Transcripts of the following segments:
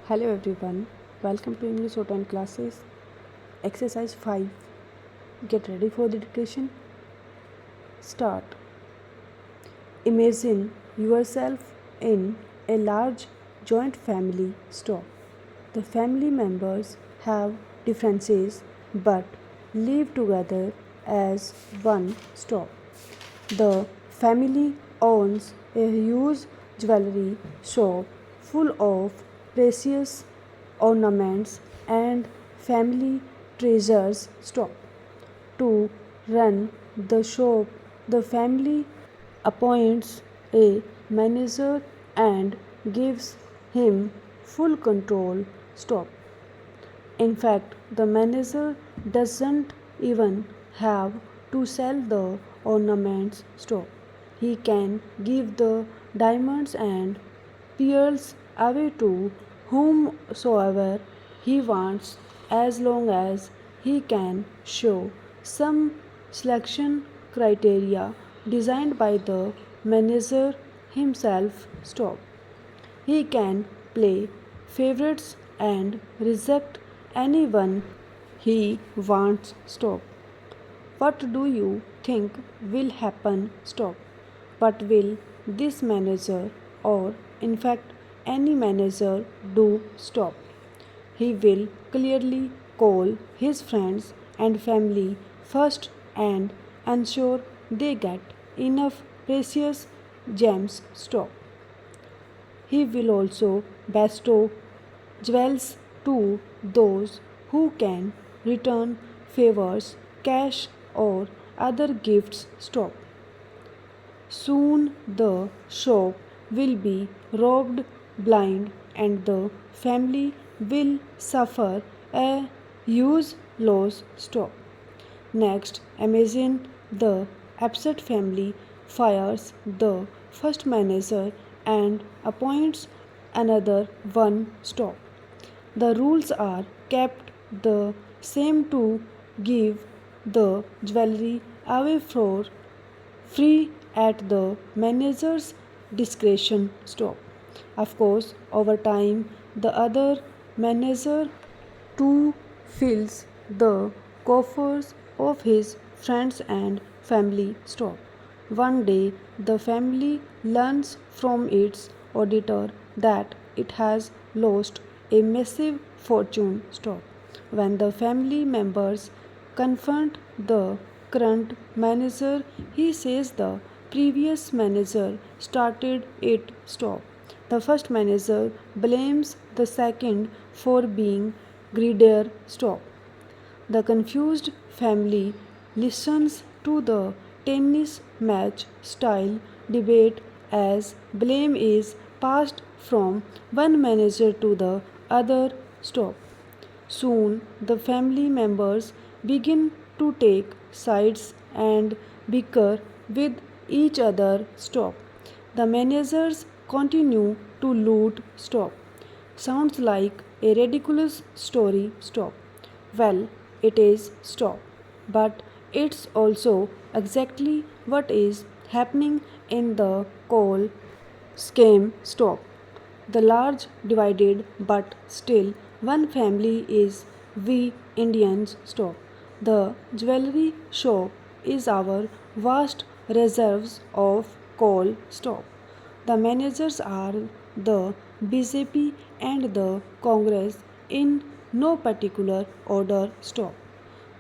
Hello everyone, welcome to English Shorthand classes. Exercise 5. Get ready for the dictation. Start. Imagine yourself in a large joint family. Stop. The family members have differences but live together as one. Stop. The family owns a huge jewelry shop full of precious ornaments and family treasures. Stop. To run the shop, the family appoints a manager and gives him full control. Stop. In fact, the manager doesn't even have to sell the ornaments. Stop. He can give the diamonds and pearls away to whomsoever he wants as long as he can show some selection criteria designed by the manager himself. Stop. He can play favorites and reject anyone he wants. Stop. What do you think will happen? Stop. What will this manager, or in fact any manager, do? Stop. He will clearly call his friends and family first and ensure they get enough precious gems. Stop. He will also bestow jewels to those who can return favors, cash, or other gifts. Stop. Soon the shop will be robbed blind and the family will suffer a huge loss. Stop. Next, imagine the upset family fires the first manager and appoints another one. Stop. The rules are kept the same to give the jewelry away for free at the manager's discretion. Stop. Of course, over time, the other manager too fills the coffers of his friends and family. Stop. One day, the family learns from its auditor that it has lost a massive fortune. Stop. When the family members confront the current manager, he says the previous manager started it. Stop. The first manager blames the second for being greedier. Stop. The confused family listens to the tennis match style debate as blame is passed from one manager to the other. Stop. Soon the family members begin to take sides and bicker with each other. Stop. The managers continue to loot. Stop. Sounds like a ridiculous story. Stop. Well, it is. Stop. But it's also exactly what is happening in the coal scheme. Stop. The large divided but still one family is we Indians. Stop. The jewelry shop is our vast reserves of coal. Stop. The managers are the BJP and the Congress in no particular order. Stop.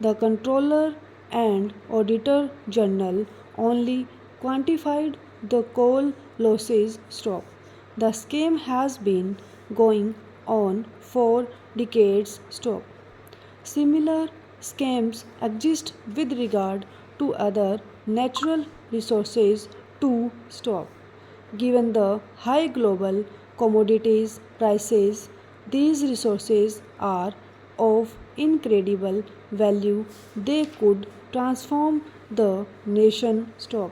The controller and auditor general only quantified the coal losses. Stop. The scheme has been going on for decades. Stop. Similar schemes exist with regard to other natural resources too. Stop. Given the high global commodities prices, these resources are of incredible value. They could transform the nation. Stop.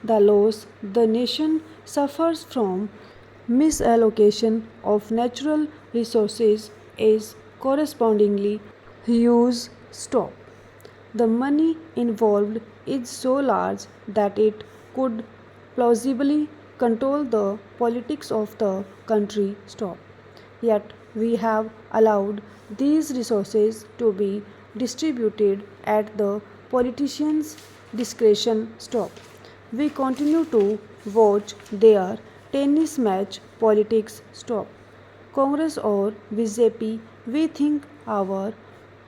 The loss the nation suffers from misallocation of natural resources is correspondingly huge. Stop. The money involved is so large that it could plausibly control the politics of the country. Stop. Yet We have allowed these resources to be distributed at the politicians' discretion. Stop. We continue to watch their tennis match politics. Stop. Congress or BJP, we think our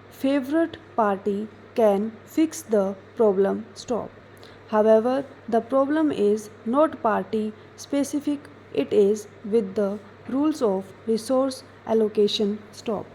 favorite party can fix the problem. Stop. However, the problem is not party specific, it is with the rules of resource allocation. Stop.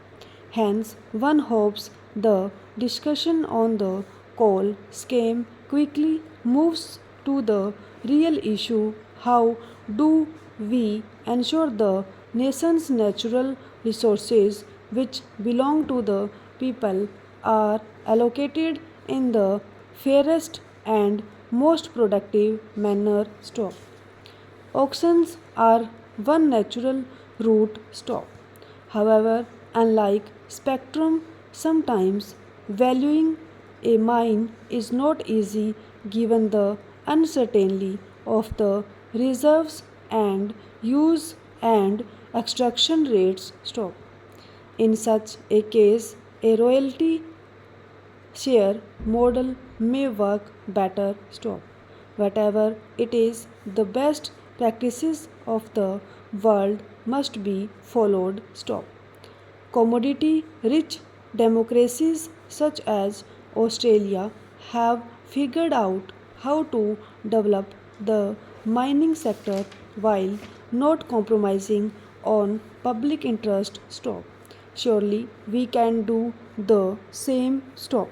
Hence, one hopes the discussion on the coal scheme quickly moves to the real issue: how do we ensure the nation's natural resources, which belong to the people, are allocated in the fairest and most productive manner? Stop. Auctions are one natural route. Stop. However, unlike spectrum, sometimes valuing a mine is not easy given the uncertainty of the reserves and use and extraction rates. Stop. In such a case, a royalty share model may work better. Stop. Whatever it is, the best practices of the world must be followed. Stop. Commodity rich democracies such as Australia have figured out how to develop the mining sector while not compromising on public interest. Stop. Surely we can do the same. Stop.